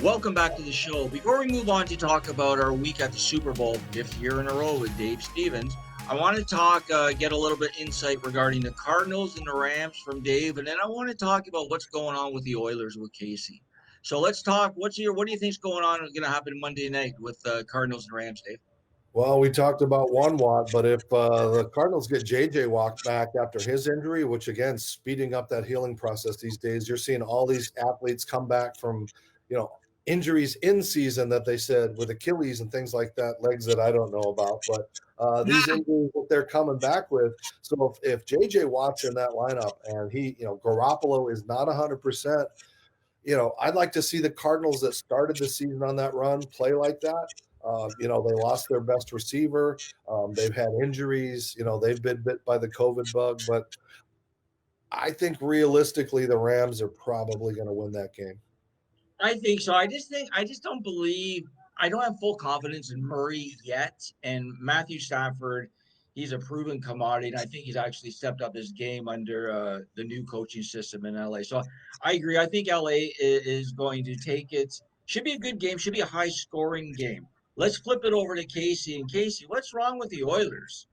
Welcome back to the show. Before we move on to talk about our week at the Super Bowl, 5th year in a row with Dave Stevens, I want to get a little bit insight regarding the Cardinals and the Rams from Dave, and then I want to talk about what's going on with the Oilers with Casey. So let's talk. What do you think's going on? Going to happen Monday night with Cardinals and Rams, Dave? Well, we talked about one Watt, but if the Cardinals get JJ Watt back after his injury, which again, speeding up that healing process these days, you're seeing all these athletes come back from, injuries in season that they said with Achilles and things like that, legs that I don't know about, but these injuries that they're coming back with. So if JJ Watt's in that lineup and Garoppolo is not 100%, I'd like to see the Cardinals that started the season on that run play like that. They lost their best receiver. They've had injuries. They've been bit by the COVID bug. But I think realistically, the Rams are probably going to win that game. I think so. I just don't believe. I don't have full confidence in Murray yet, and Matthew Stafford. He's a proven commodity, and I think he's actually stepped up his game under the new coaching system in LA. So I agree. I think LA is going to take it. Should be a good game. Should be a high-scoring game. Let's flip it over to Casey. And Casey, what's wrong with the Oilers?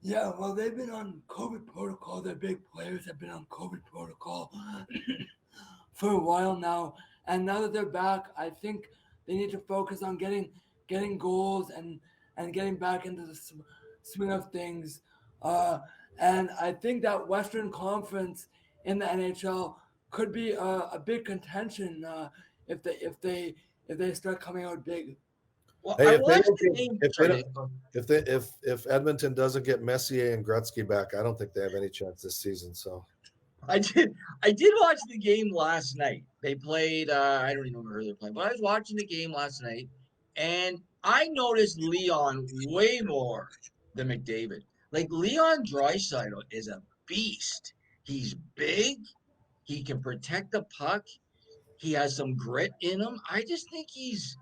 Yeah, well, they've been on COVID protocol. Their big players have been on COVID protocol for a while now. And now that they're back, I think they need to focus on getting goals and getting back into the swing of things. And I think that Western Conference in the NHL could be a big contention if they start coming out big. Well, Hey, if Edmonton doesn't get Messier and Gretzky back, I don't think they have any chance this season. So I did watch the game last night. They played. I don't even remember who they're playing, but I was watching the game last night, and I noticed Leon way more than McDavid. Like Leon Draisaitl is a beast. He's big. He can protect the puck. He has some grit in him. I just think he's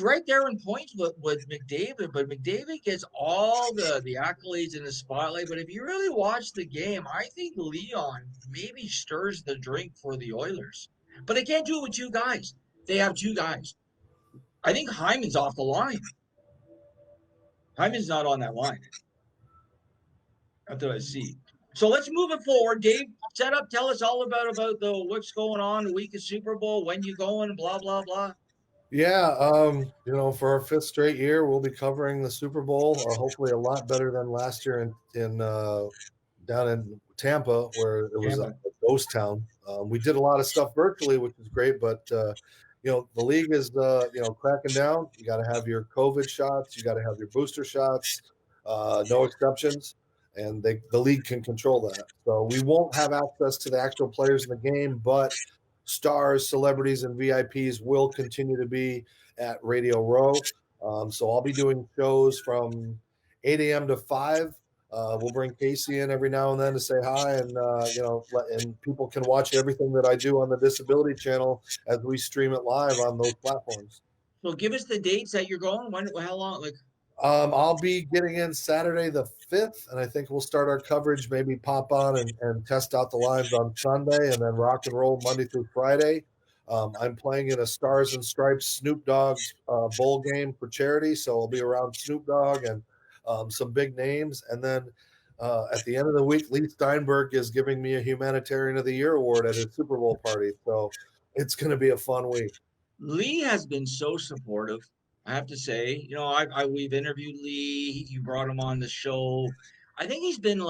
right there in points with McDavid, but McDavid gets all the accolades in the spotlight. But if you really watch the game, I think Leon maybe stirs the drink for the Oilers. But they can't do it with two guys. They have two guys. I think Hyman's off the line. Hyman's not on that line. After I see. So let's move it forward. Dave, set up. Tell us all about the what's going on the week of Super Bowl, when you going, blah blah blah. yeah, for our fifth straight year, we'll be covering the Super Bowl, hopefully a lot better than last year in down in Tampa, where it was a ghost town. We did a lot of stuff virtually, which is great, but the league is cracking down. You got to have your COVID shots, you got to have your booster shots, no exceptions, and the league can control that. So we won't have access to the actual players in the game, but stars, celebrities, and VIPs will continue to be at Radio Row. So I'll be doing shows from 8 a.m. to 5. We'll bring Casey in every now and then to say hi, and and people can watch everything that I do on the Disability Channel as we stream it live on those platforms. So give us the dates that you're going. How long? I'll be getting in Saturday the 5th, and I think we'll start our coverage, maybe pop on and test out the lines on Sunday, and then rock and roll Monday through Friday. I'm playing in a Stars and Stripes Snoop Dogg's bowl game for charity, so I'll be around Snoop Dogg and some big names. And then at the end of the week, Lee Steinberg is giving me a Humanitarian of the Year award at his Super Bowl party, so it's going to be a fun week. Lee has been so supportive. I have to say, we've interviewed Lee. You brought him on the show. I think he's been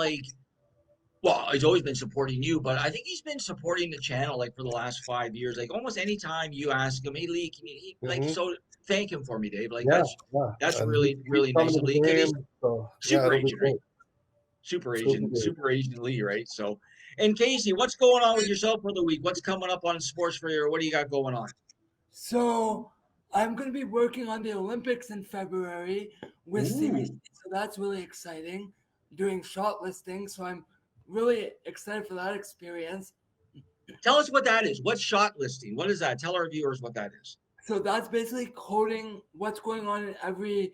he's always been supporting you, but I think he's been supporting the channel for the last 5 years. Almost any time you ask him, hey Lee, can you so thank him for me, Dave. That's really really nice of Lee. Super agent, right? Super agent Lee, right? So, and Casey, what's going on with yourself for the week? What's coming up on Sports for you? What do you got going on? So I'm going to be working on the Olympics in February with CBC, so that's really exciting. Doing shot listing, so I'm really excited for that experience. Tell us what that is. What's shot listing? What is that? Tell our viewers what that is. So that's basically coding what's going on in every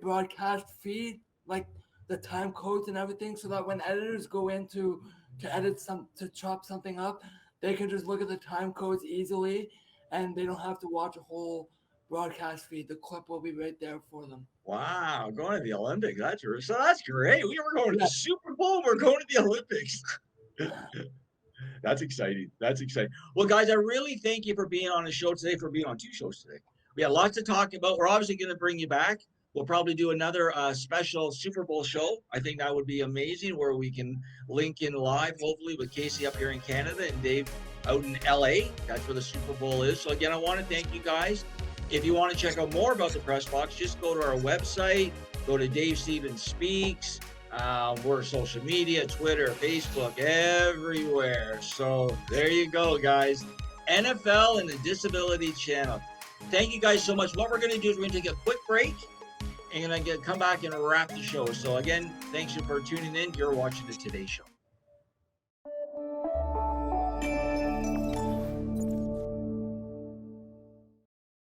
broadcast feed, like the time codes and everything, so that when editors go in to chop something up, they can just look at the time codes easily and they don't have to watch a whole broadcast feed. The clip will be right there for them. Wow, going to the Olympics. That's great. We were going to the Super Bowl. We're going to the Olympics. That's exciting. That's exciting. Well, guys, I really thank you for being on the show today, for being on 2 shows today. We had lots to talk about. We're obviously going to bring you back. We'll probably do another special Super Bowl show. I think that would be amazing, where we can link in live, hopefully, with Casey up here in Canada and Dave out in LA. That's where the Super Bowl is. So again, I want to thank you guys. If you want to check out more about the Press Box, just go to our website, go to Dave Stevens Speaks. We're social media, Twitter, Facebook, everywhere. So there you go, guys. NFL and the Disability Channel. Thank you guys so much. What we're going to do is we're going to take a quick break and I'm going to come back and wrap the show. So again, thanks for tuning in. You're watching the Today Show.